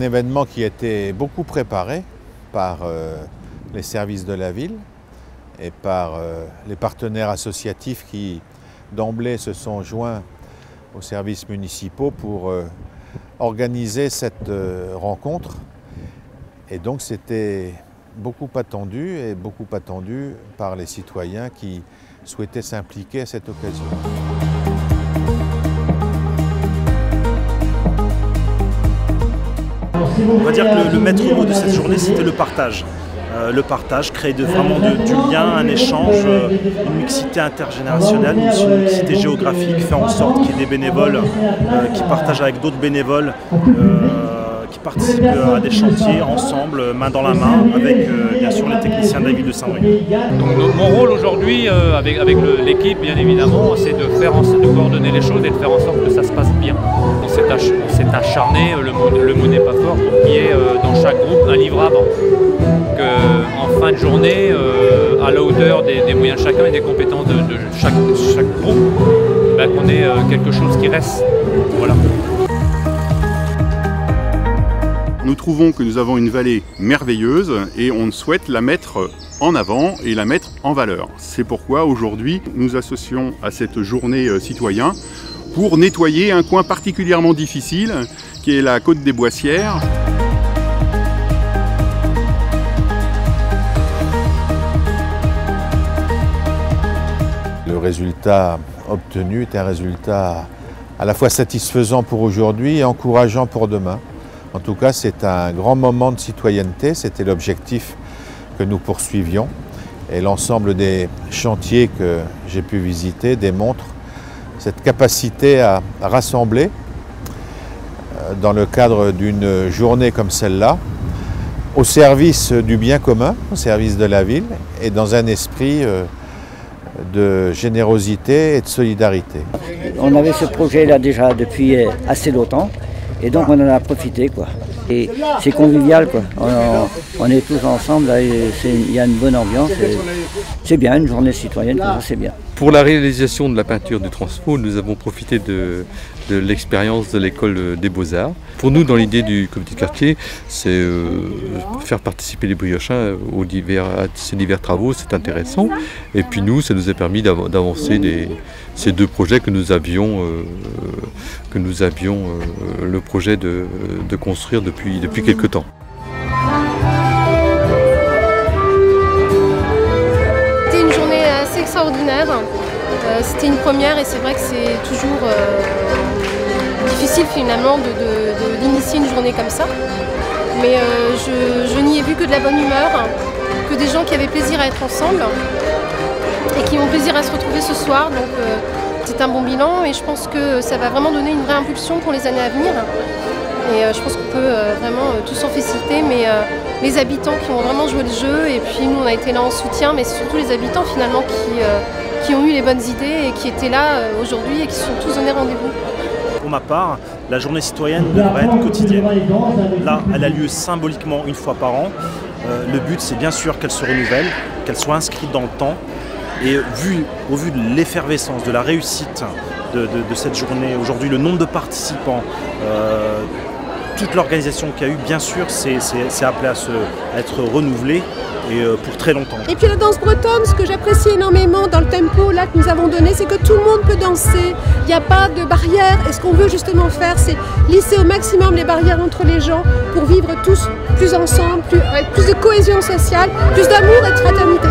événement qui a été beaucoup préparé par les services de la ville et par les partenaires associatifs qui d'emblée se sont joints aux services municipaux pour organiser cette rencontre. Et donc c'était beaucoup attendu par les citoyens qui souhaitaient s'impliquer à cette occasion. On va dire que le maître mot de cette journée, c'était le partage. Le partage, créer vraiment du lien, un échange, une mixité intergénérationnelle, une mixité géographique, faire en sorte qu'il y ait des bénévoles qui partagent avec d'autres bénévoles, qui participent à des chantiers ensemble, main dans la main, avec bien sûr les techniciens de la ville de Saint-Brieuc. Donc mon rôle aujourd'hui, avec l'équipe bien évidemment, c'est de coordonner les choses et de faire en sorte que ça se passe bien. On s'est acharné, le mot n'est pas fort, pour qu'il y ait dans chaque groupe un livrable. En fin de journée, à la hauteur des moyens de chacun et des compétences de chaque groupe, qu'on ait quelque chose qui reste. Voilà. Nous trouvons que nous avons une vallée merveilleuse et on souhaite la mettre en avant et la mettre en valeur. C'est pourquoi aujourd'hui nous associons à cette journée citoyen pour nettoyer un coin particulièrement difficile qui est la côte des Boissières. Le résultat obtenu est un résultat à la fois satisfaisant pour aujourd'hui et encourageant pour demain. En tout cas, c'est un grand moment de citoyenneté, c'était l'objectif que nous poursuivions. Et l'ensemble des chantiers que j'ai pu visiter démontrent cette capacité à rassembler dans le cadre d'une journée comme celle-là, au service du bien commun, au service de la ville et dans un esprit de générosité et de solidarité. On avait ce projet-là déjà depuis assez longtemps et donc on en a profité, quoi. Et c'est convivial, quoi. On est tous ensemble, là, il y a une bonne ambiance. C'est bien, une journée citoyenne, c'est bien. Pour la réalisation de la peinture du Transfo, nous avons profité de l'expérience de l'école des Beaux-Arts. Pour nous, dans l'idée du comité de quartier, c'est faire participer les Briochin à ces divers travaux, c'est intéressant. Et puis nous, ça nous a permis d'avancer ces deux projets que nous avions le projet de construire depuis quelque temps. C'était une journée assez extraordinaire. C'était une première et c'est vrai que c'est toujours difficile finalement d'initier une journée comme ça. Mais je n'y ai vu que de la bonne humeur, que des gens qui avaient plaisir à être ensemble et qui ont plaisir à se retrouver ce soir. Donc c'est un bon bilan et je pense que ça va vraiment donner une vraie impulsion pour les années à venir. Et je pense qu'on peut vraiment tous s'en féliciter, mais les habitants qui ont vraiment joué le jeu, et puis nous on a été là en soutien, mais surtout les habitants finalement qui ont eu les bonnes idées et qui étaient là aujourd'hui et qui sont tous donnés rendez-vous. Pour ma part, la journée citoyenne devrait être quotidienne. Là, elle a lieu symboliquement une fois par an. Le but, c'est bien sûr qu'elle se renouvelle, qu'elle soit inscrite dans le temps. Et au vu de l'effervescence, de la réussite de cette journée, aujourd'hui, le nombre de participants, toute l'organisation qu'il y a eu, bien sûr, c'est appelé à être renouvelé et pour très longtemps. Et puis la danse bretonne, ce que j'apprécie énormément dans le tempo là que nous avons donné, c'est que tout le monde peut danser, il n'y a pas de barrière. Et ce qu'on veut justement faire, c'est lisser au maximum les barrières entre les gens pour vivre tous plus ensemble, avec plus de cohésion sociale, plus d'amour et de fraternité.